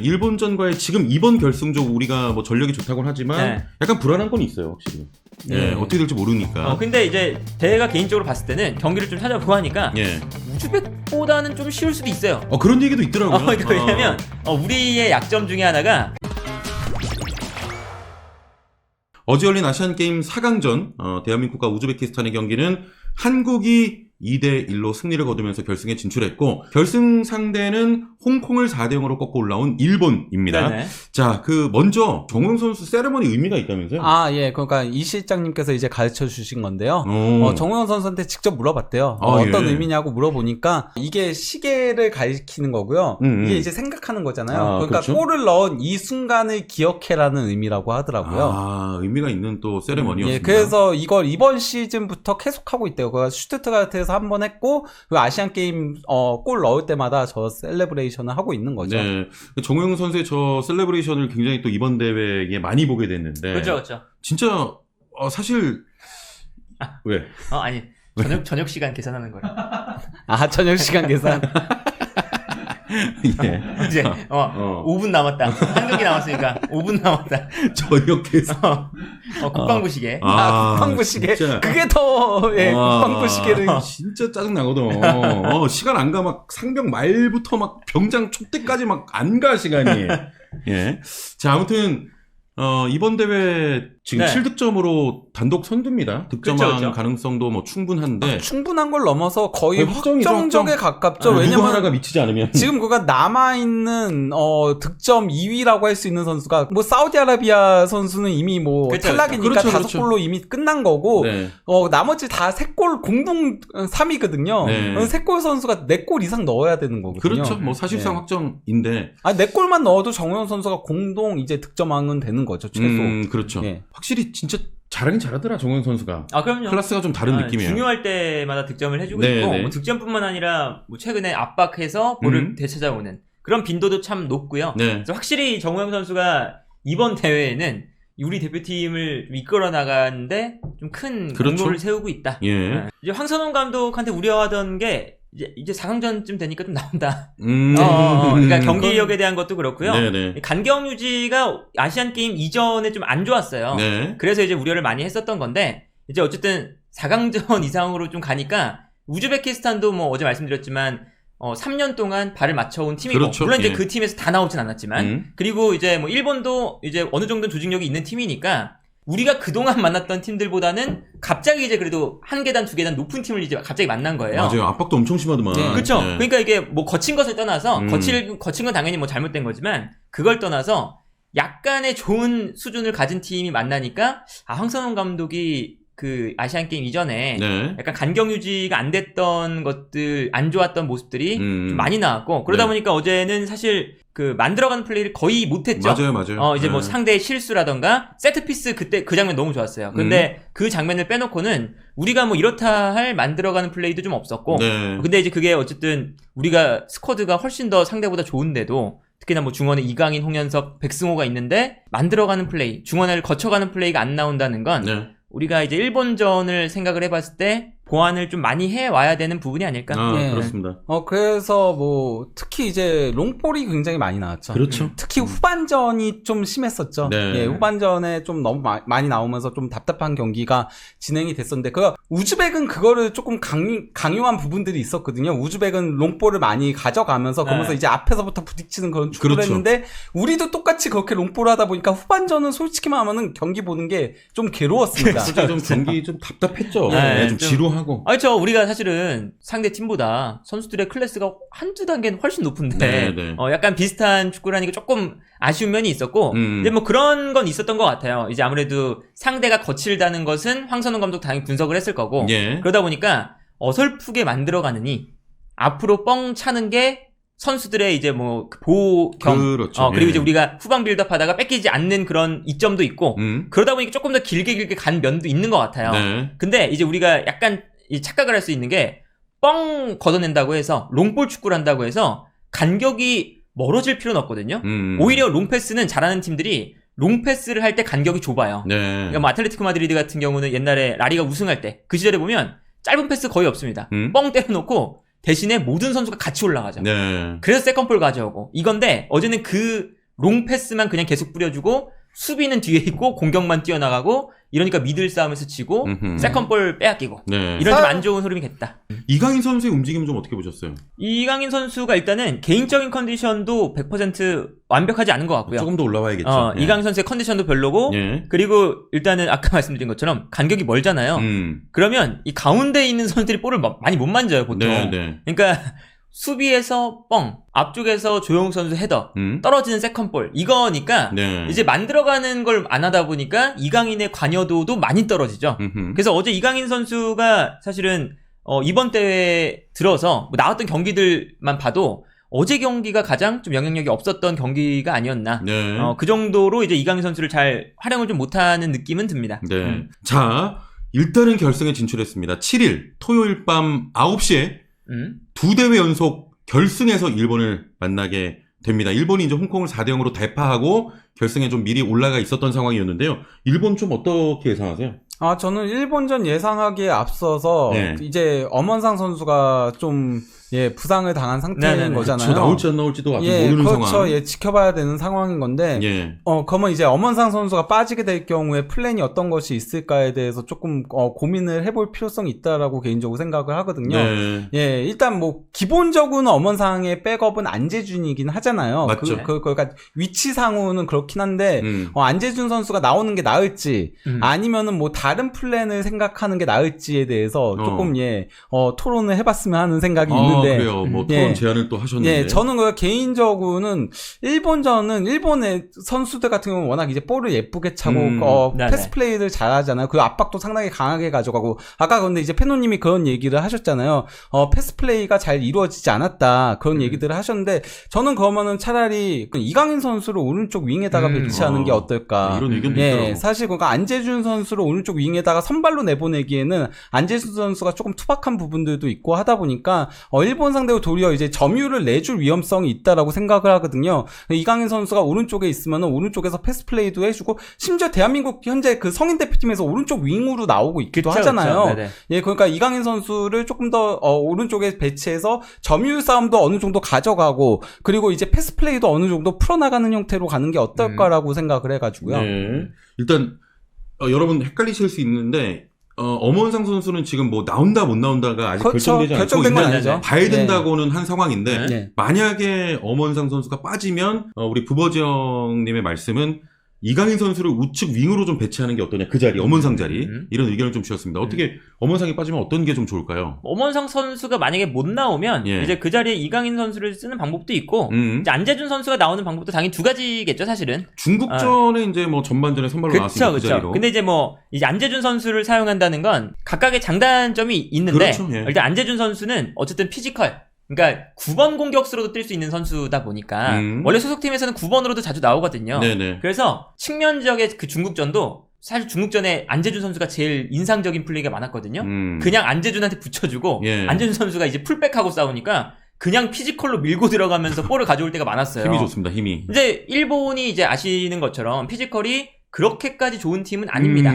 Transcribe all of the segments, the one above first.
일본전과의 지금 이번 결승전 우리가 뭐 전력이 좋다고는 하지만 네. 약간 불안한 건 있어요, 확실히. 예, 어떻게 될지 모르니까. 근데 이제 제가 개인적으로 봤을 때는 경기를 좀 찾아보고 하니까 예. 우즈벡보다는 좀 쉬울 수도 있어요. 그런 얘기도 있더라고요. 그러니까 왜냐면 우리의 약점 중에 하나가 어제 열린 아시안게임 4강전 대한민국과 우즈베키스탄의 경기는 한국이 2대1로 승리를 거두면서 결승에 진출했고 결승 상대는 홍콩을 4대0으로 꺾고 올라온 일본입니다. 네네. 자, 먼저 정우영 선수 세레머니 의미가 있다면서요? 예. 그러니까 이 실장님께서 이제 가르쳐 주신 건데요. 오. 정우영 선수한테 직접 물어봤대요. 아, 어떤 예. 의미냐고 물어보니까 이게 시계를 가리키는 거고요. 이게 이제 생각하는 거잖아요. 그러니까 그렇죠? 골을 넣은 이 순간을 기억해라는 의미라고 하더라고요. 의미가 있는 또 세레머니였습니다. 예, 그래서 이걸 이번 시즌부터 계속하고 있대요. 그 슈투트가르트에서 한 번 했고 그 아시안 게임 골 넣을 때마다 저 셀레브레이션을 하고 있는 거죠. 네, 정우영 선수의 저 셀레브레이션을 굉장히 또 이번 대회에 많이 보게 됐는데, 그렇죠. 진짜 사실 왜? 아니 저녁 시간 계산하는 거라. 저녁 시간 계산. 예. 이제 5분 남았다. 한 경기 남았으니까 5분 남았다. 저녁에서 국방부 시계. 국방부 시계. 진짜. 그게 더 국방부 시계를 진짜 짜증 나거든. 시간 안 가. 막 상병 말부터 막 병장 촉대까지 막 안 가 시간이. 예. 자, 아무튼 이번 대회 지금 네. 7득점으로 단독 선두입니다. 득점왕 그렇죠. 가능성도 뭐 충분한데 충분한 걸 넘어서 거의 확정이죠, 확정적에 확정. 가깝죠. 누구 왜냐면 하나가 미치지 않으면 지금 그가 남아있는 득점 2위라고 할 수 있는 선수가 뭐 사우디아라비아 선수는 이미 뭐 그쵸, 탈락이니까 그렇죠. 5골로 이미 끝난 거고 네. 나머지 다 3골 공동 3위거든요. 네. 3골 선수가 4골 이상 넣어야 되는 거거든요. 그렇죠. 뭐 사실상 네. 확정인데 4골만 넣어도 정우영 선수가 공동 이제 득점왕은 되는 거죠. 최소. 그렇죠. 예. 확실히 진짜 잘하긴 잘하더라 정우영 선수가. 그럼요. 클래스가 좀 다른 느낌이에요. 중요할 때마다 득점을 해주고 네, 있고 네. 뭐 득점뿐만 아니라 뭐 최근에 압박해서 볼을 되찾아오는 그런 빈도도 참 높고요. 네. 그래서 확실히 정우영 선수가 이번 대회에는 우리 대표팀을 이끌어 나가는데 좀 큰 그렇죠. 공로를 세우고 있다. 예. 이제 황선홍 감독한테 우려하던 게 이제 4강전쯤 되니까 좀 나온다. 그러니까 경기력에 대한 것도 그렇고요. 네네. 간경 유지가 아시안 게임 이전에 좀 안 좋았어요. 네. 그래서 이제 우려를 많이 했었던 건데 이제 어쨌든 4강전 이상으로 좀 가니까 우즈베키스탄도 뭐 어제 말씀드렸지만 3년 동안 발을 맞춰온 팀이고 그렇죠. 물론 이제 예. 그 팀에서 다 나오진 않았지만 그리고 이제 뭐 일본도 이제 어느 정도 조직력이 있는 팀이니까 우리가 그동안 만났던 팀들보다는 갑자기 이제 그래도 한 계단 두 계단 높은 팀을 이제 갑자기 만난 거예요. 맞아요. 압박도 엄청 심하더만. 네. 그렇죠. 네. 그러니까 이게 뭐 거친 것을 떠나서 거친 건 당연히 뭐 잘못된 거지만 그걸 떠나서 약간의 좋은 수준을 가진 팀이 만나니까 황선홍 감독이 그 아시안 게임 이전에 네. 약간 간경 유지가 안 됐던 것들, 안 좋았던 모습들이 좀 많이 나왔고 그러다 네. 보니까 어제는 사실 그 만들어가는 플레이를 거의 못했죠. 맞아요. 이제 뭐 네. 상대의 실수라던가 세트피스 그때 그 장면 너무 좋았어요. 근데 그 장면을 빼놓고는 우리가 뭐 이렇다 할 만들어가는 플레이도 좀 없었고 네. 근데 이제 그게 어쨌든 우리가 스쿼드가 훨씬 더 상대보다 좋은데도 특히나 뭐 중원에 이강인, 홍현석, 백승호가 있는데 만들어가는 플레이, 중원을 거쳐가는 플레이가 안 나온다는 건 네. 우리가 이제 일본전을 생각을 해봤을 때 보완을 좀 많이 해와야 되는 부분이 아닐까. 네. 그렇습니다. 그래서 뭐 특히 이제 롱볼이 굉장히 많이 나왔죠. 그렇죠. 특히 후반전이 좀 심했었죠. 네. 예, 후반전에 좀 너무 많이 나오면서 좀 답답한 경기가 진행이 됐었는데 우즈벡은 그거를 조금 강요한 부분들이 있었거든요. 우즈벡은 롱볼을 많이 가져가면서 그러면서 이제 앞에서부터 부딪히는 그런 축구를 그렇죠. 했는데 우리도 똑같이 그렇게 롱볼을 하다 보니까 후반전은 솔직히 말하면 경기 보는 게 좀 괴로웠습니다. 솔직히 좀 경기 좀 답답했죠. 네, 좀 좀 지루하고. 우리가 사실은 상대 팀보다 선수들의 클래스가 한두 단계는 훨씬 높은데, 네. 약간 비슷한 축구라니까 조금 아쉬운 면이 있었고, 이제 뭐 그런 건 있었던 것 같아요. 이제 아무래도 상대가 거칠다는 것은 황선홍 감독 당연히 분석을 했을 거고, 예. 그러다 보니까 어설프게 만들어가느니, 앞으로 뻥 차는 게 선수들의 이제 뭐 보호 겸 그렇죠. 그리고 예. 이제 우리가 후방 빌드업 하다가 뺏기지 않는 그런 이점도 있고 그러다 보니까 조금 더 길게 간 면도 있는 것 같아요. 네. 근데 이제 우리가 약간 이 착각을 할 수 있는 게 뻥 걷어낸다고 해서 롱볼 축구를 한다고 해서 간격이 멀어질 필요는 없거든요. 오히려 롱패스는 잘하는 팀들이 롱패스를 할 때 간격이 좁아요. 네. 그러니까 뭐 아틀레티코 마드리드 같은 경우는 옛날에 라리가 우승할 때 그 시절에 보면 짧은 패스 거의 없습니다. 뻥 때려놓고 대신에 모든 선수가 같이 올라가죠. 네. 그래서 세컨볼 가져오고 이건데 어제는 그 롱패스만 그냥 계속 뿌려주고 수비는 뒤에 있고 공격만 뛰어나가고 이러니까 미들 싸움에서 지고 세컨볼 빼앗기고 네. 이런 좀 안 좋은 흐름이 겠다. 이강인 선수의 움직임 좀 어떻게 보셨어요? 이강인 선수가 일단은 개인적인 컨디션도 100% 완벽하지 않은 것 같고요. 조금 더 올라와야겠죠. 예. 이강인 선수의 컨디션도 별로고 예. 그리고 일단은 아까 말씀드린 것처럼 간격이 멀잖아요. 그러면 이 가운데에 있는 선수들이 볼을 많이 못 만져요 보통. 네, 네. 그러니까 수비에서 뻥, 앞쪽에서 조용욱 선수 헤더, 떨어지는 세컨볼 이거니까 네. 이제 만들어가는 걸 안 하다 보니까 이강인의 관여도도 많이 떨어지죠. 그래서 어제 이강인 선수가 사실은 이번 대회 들어서 뭐 나왔던 경기들만 봐도 어제 경기가 가장 좀 영향력이 없었던 경기가 아니었나. 네. 그 정도로 이제 이강인 선수를 잘 활용을 좀 못하는 느낌은 듭니다. 네. 자, 일단은 결승에 진출했습니다. 7일 토요일 밤 9시에 두 대회 연속 결승에서 일본을 만나게 됩니다. 일본이 이제 홍콩을 4대0으로 대파하고 결승에 좀 미리 올라가 있었던 상황이었는데요. 일본 좀 어떻게 예상하세요? 저는 일본전 예상하기에 앞서서 네. 이제 엄원상 선수가 좀 부상을 당한 상태인 네네네. 거잖아요. 그렇죠. 나올지 안 나올지도 아직 모르는 그렇죠. 상황. 지켜봐야 되는 상황인 건데, 그러면 이제 엄원상 선수가 빠지게 될 경우에 플랜이 어떤 것이 있을까에 대해서 조금 고민을 해볼 필요성이 있다라고 개인적으로 생각을 하거든요. 네. 일단 뭐 기본적으로는 엄원상의 백업은 안재준이긴 하잖아요. 맞죠. 그러니까 위치상으로는 그렇긴 한데 안재준 선수가 나오는 게 나을지 아니면은 뭐 다른 플랜을 생각하는 게 나을지에 대해서 조금 토론을 해봤으면 하는 생각이 있는데. 그래요. 뭐 토론 제안을 또 하셨는데. 저는 개인적으로는 일본전은 일본의 선수들 같은 경우는 워낙 이제 볼을 예쁘게 차고 패스 플레이를 잘하잖아요. 그 압박도 상당히 강하게 가져가고 아까 근데 이제 페노님이 그런 얘기를 하셨잖아요. 패스 플레이가 잘 이루어지지 않았다 그런 얘기들을 하셨는데 저는 그러면은 차라리 이강인 선수를 오른쪽 윙에다가 배치하는 게 어떨까. 이런 의견도 있더라고. 사실 그러니까 안재준 선수를 오른쪽 윙에다가 선발로 내보내기에는 안재준 선수가 조금 투박한 부분들도 있고 하다 보니까 일본 상대로 도리어 이제 점유를 내줄 위험성이 있다라고 생각을 하거든요. 이강인 선수가 오른쪽에 있으면 오른쪽에서 패스 플레이도 해주고 심지어 대한민국 현재 그 성인 대표팀에서 오른쪽 윙으로 나오고 있기도 하잖아요. 그러니까 이강인 선수를 조금 더 오른쪽에 배치해서 점유 싸움도 어느 정도 가져가고 그리고 이제 패스 플레이도 어느 정도 풀어나가는 형태로 가는 게 어떨까라고 생각을 해가지고요. 일단 여러분 헷갈리실 수 있는데 엄원상 선수는 지금 뭐 나온다 못 나온다가 아직 결정되지 않고 결정된 건 아니죠. 봐야 된다고는 한 상황인데 만약에 엄원상 선수가 빠지면 우리 부버지 형님의 말씀은 이강인 선수를 우측 윙으로 좀 배치하는 게 어떠냐 그 자리 엄원상 자리 이런 의견을 좀 주셨습니다. 어떻게 엄원상이 빠지면 어떤 게 좀 좋을까요? 엄원상 선수가 만약에 못 나오면 이제 그 자리에 이강인 선수를 쓰는 방법도 있고 이제 안재준 선수가 나오는 방법도 당연히 두 가지겠죠 사실은. 중국전에 이제 뭐 전반전에 선발로 나왔으니까 그 자리로. 근데 이제 뭐 이제 안재준 선수를 사용한다는 건 각각의 장단점이 있는데 일단 안재준 선수는 어쨌든 피지컬. 그러니까 9번 공격수로도 뛸 수 있는 선수다 보니까 원래 소속팀에서는 9번으로도 자주 나오거든요. 그래서 측면 지역의 그 중국전도 사실 중국전에 안재준 선수가 제일 인상적인 플레이가 많았거든요. 그냥 안재준한테 붙여주고 안재준 선수가 이제 풀백하고 싸우니까 그냥 피지컬로 밀고 들어가면서 볼을 가져올 때가 많았어요. 힘이 좋습니다. 힘이. 이제 일본이 이제 아시는 것처럼 피지컬이 그렇게까지 좋은 팀은 아닙니다.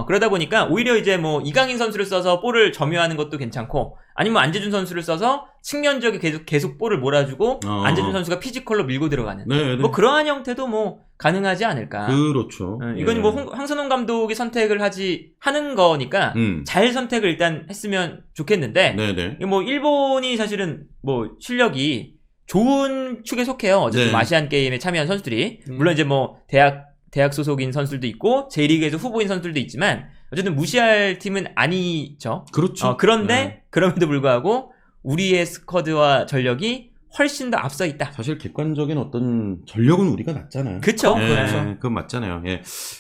그러다 보니까 오히려 이제 뭐 이강인 선수를 써서 볼을 점유하는 것도 괜찮고 아니면 안재준 선수를 써서 측면 지역에 계속 볼을 몰아주고 안재준 선수가 피지컬로 밀고 들어가는 뭐 그러한 형태도 뭐 가능하지 않을까. 그렇죠. 이건 뭐 황선홍 감독이 선택을 하는 거니까 잘 선택을 일단 했으면 좋겠는데 뭐 일본이 사실은 뭐 실력이 좋은 축에 속해요. 어쨌든 아시안 게임에 참여한 선수들이 물론 이제 뭐 대학 소속인 선수들도 있고 J리그에서 후보인 선수들도 있지만 어쨌든 무시할 팀은 아니죠. 그렇죠. 그런데 그럼에도 불구하고 우리의 스쿼드와 전력이 훨씬 더 앞서 있다. 사실 객관적인 어떤 전력은 우리가 낫잖아요. 그렇죠. 그건 맞잖아요.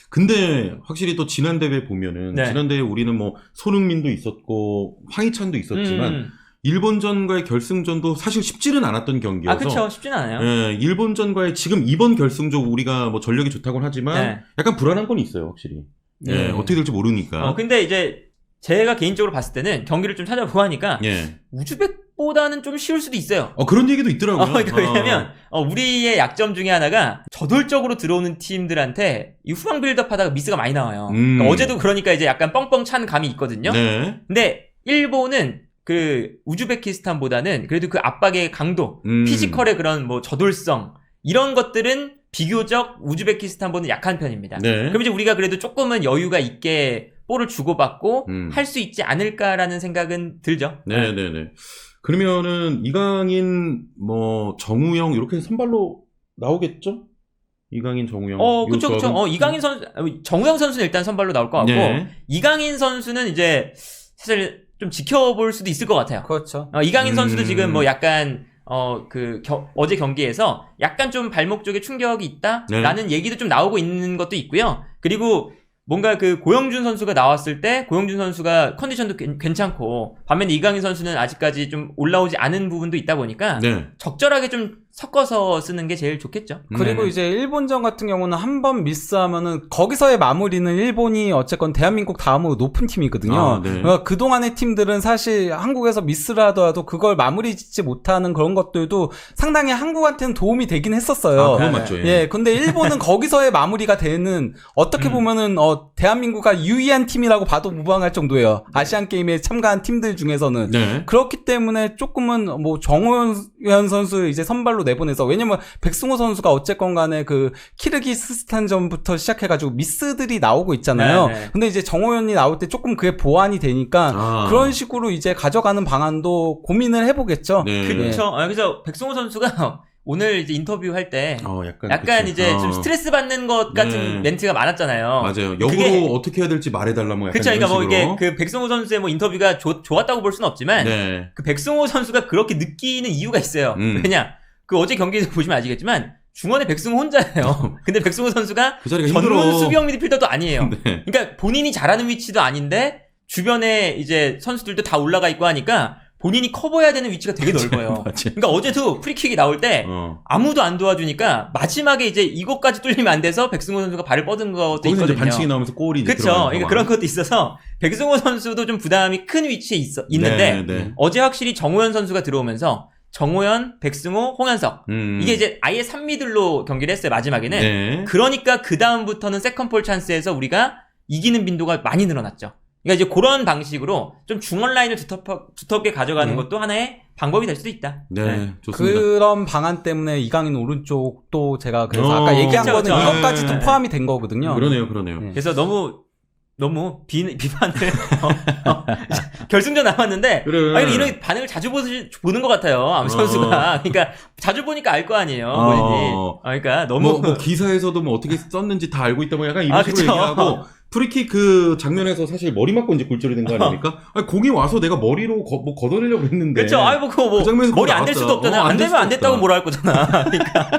근데 확실히 또 지난 대회 보면은 지난 대회 우리는 뭐 손흥민도 있었고 황희찬도 있었지만 일본전과의 결승전도 사실 쉽지는 않았던 경기여서. 그렇죠. 쉽지는 않아요. 일본전과의 지금 이번 결승전 우리가 뭐 전력이 좋다고는 하지만 약간 불안한 건 있어요, 확실히. 어떻게 될지 모르니까. 근데 이제 제가 개인적으로 봤을 때는 경기를 좀 찾아보고 하니까 우즈벡보다는 좀 쉬울 수도 있어요. 그런 얘기도 있더라고요. 그러니까 왜냐면 우리의 약점 중에 하나가 저돌적으로 들어오는 팀들한테 이 후방 빌드업 하다가 미스가 많이 나와요. 그러니까 어제도 그러니까 이제 약간 뻥뻥 찬 감이 있거든요. 근데 일본은 그 우즈베키스탄보다는 그래도 그 압박의 강도, 피지컬의 그런 뭐 저돌성 이런 것들은 비교적 우즈베키스탄보다는 약한 편입니다. 네. 그럼 이제 우리가 그래도 조금은 여유가 있게 볼을 주고받고 할 수 있지 않을까라는 생각은 들죠. 네네네. 그러면은 이강인, 뭐 정우영 이렇게 선발로 나오겠죠? 이강인, 정우영. 그쵸. 이강인 선수, 정우영 선수는 일단 선발로 나올 것 같고, 네. 이강인 선수는 이제 사실 좀 지켜볼 수도 있을 것 같아요. 그렇죠. 이강인 선수도 지금 뭐 약간, 어제 경기에서 약간 좀 발목 쪽에 충격이 있다라는 얘기도 좀 나오고 있는 것도 있고요. 그리고 뭔가 그 고영준 선수가 나왔을 때 고영준 선수가 컨디션도 괜찮고 반면에 이강인 선수는 아직까지 좀 올라오지 않은 부분도 있다 보니까 네. 적절하게 좀 섞어서 쓰는 게 제일 좋겠죠. 그리고 네. 이제 일본전 같은 경우는 한 번 미스하면은 거기서의 마무리는 일본이 어쨌건 대한민국 다음으로 높은 팀이거든요. 아, 네. 그러니까 그동안의 팀들은 사실 한국에서 미스를 하더라도 그걸 마무리 짓지 못하는 그런 것들도 상당히 한국한테는 도움이 되긴 했었어요. 아, 그건 맞죠. 예, 근데 일본은 거기서의 마무리가 되는 어떻게 보면은 대한민국과 유의한 팀이라고 봐도 무방할 정도예요. 아시안 게임에 참가한 팀들 중에서는. 네. 그렇기 때문에 조금은 뭐 정호연 선수 이제 선발로 내보내서 왜냐면 백승호 선수가 어쨌건 간에 그 키르기스스탄전부터 시작해가지고 미스들이 나오고 있잖아요. 네. 근데 이제 정호연이 나올 때 조금 그게 보완이 되니까 그런 식으로 이제 가져가는 방안도 고민을 해보겠죠. 네. 그렇죠. 그래서 백승호 선수가 오늘 이제 인터뷰할 때 약간 이제 좀 스트레스 받는 것 같은 멘트가 많았잖아요. 맞아요. 역으로 어떻게 해야 될지 말해달라 뭐 약간 그렇죠. 그러니까 뭐 이런 식으로. 이게 그 백승호 선수의 뭐 인터뷰가 좋았다고 볼 수는 없지만 네. 그 백승호 선수가 그렇게 느끼는 이유가 있어요. 왜냐? 그 어제 경기에서 보시면 아시겠지만 중원에 백승호 혼자예요. 근데 백승호 선수가 그 자리가 전문 힘들어. 수비형 미드필더도 아니에요. 네. 그러니까 본인이 잘하는 위치도 아닌데 주변에 이제 선수들도 다 올라가 있고 하니까 본인이 커버해야 되는 위치가 되게 넓어요. 맞아요. 그러니까 어제도 프리킥이 나올 때 아무도 안 도와주니까 마지막에 이제 이것까지 뚫리면 안 돼서 백승호 선수가 발을 뻗은 것도 거기서 있거든요. 이제 반칙이 나오면서 골이 이제 그렇죠. 그러니까 그런 것도 있어서 백승호 선수도 좀 부담이 큰 위치에 있는데 네. 어제 확실히 정호연 선수가 들어오면서 정호연, 백승호, 홍현석 이게 이제 아예 3미들로 경기를 했어요. 마지막에는. 네. 그러니까 그 다음부터는 세컨볼 찬스에서 우리가 이기는 빈도가 많이 늘어났죠. 그러니까 이제 그런 방식으로 좀 중원 라인을 두텁게 가져가는 것도 하나의 방법이 될 수도 있다. 네, 좋습니다. 그런 방안 때문에 이강인 오른쪽도 제가 그래서 아까 얘기한 그쵸, 거는 그쵸. 이것까지도 네. 포함이 된 거거든요. 그러네요. 네. 그래서 너무 비판을 결승전 남았는데 그래. 아니 이런 반응을 자주 보는 것 같아요. 암 선수가. 그러니까 자주 보니까 알 거 아니에요. 본인이. 그러니까 너무 뭐 기사에서도 뭐 어떻게 썼는지 다 알고 있다 뭐 약간 이런 식으로 그쵸. 얘기하고 프리킥 그 장면에서 사실 머리 맞고 이제 굴절이 된 거 아닙니까? 아니, 공이 와서 내가 머리로 뭐 걷어내려고 했는데. 그렇죠. 아이 뭐 그거 뭐 그 장면에서 머리 안 될 나왔어요. 수도 없잖아요. 안 되면 안 됐다고 뭐라 할 거잖아. 그러니까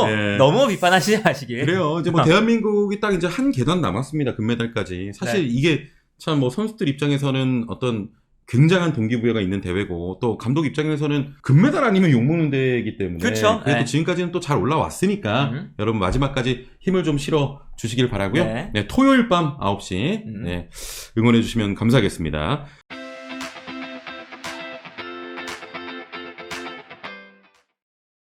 네. 너무 비판하시지 마시길. 그래요. 이제 뭐 대한민국이 딱 이제 한 계단 남았습니다. 금메달까지. 사실 네. 이게 참 뭐 선수들 입장에서는 어떤 굉장한 동기부여가 있는 대회고 또 감독 입장에서는 금메달 아니면 욕먹는 대회이기 때문에 그렇죠. 그래도 네. 지금까지는 또 잘 올라왔으니까 여러분 마지막까지 힘을 좀 실어 주시길 바라고요. 네. 네, 토요일 밤 9시 네, 응원해 주시면 감사하겠습니다.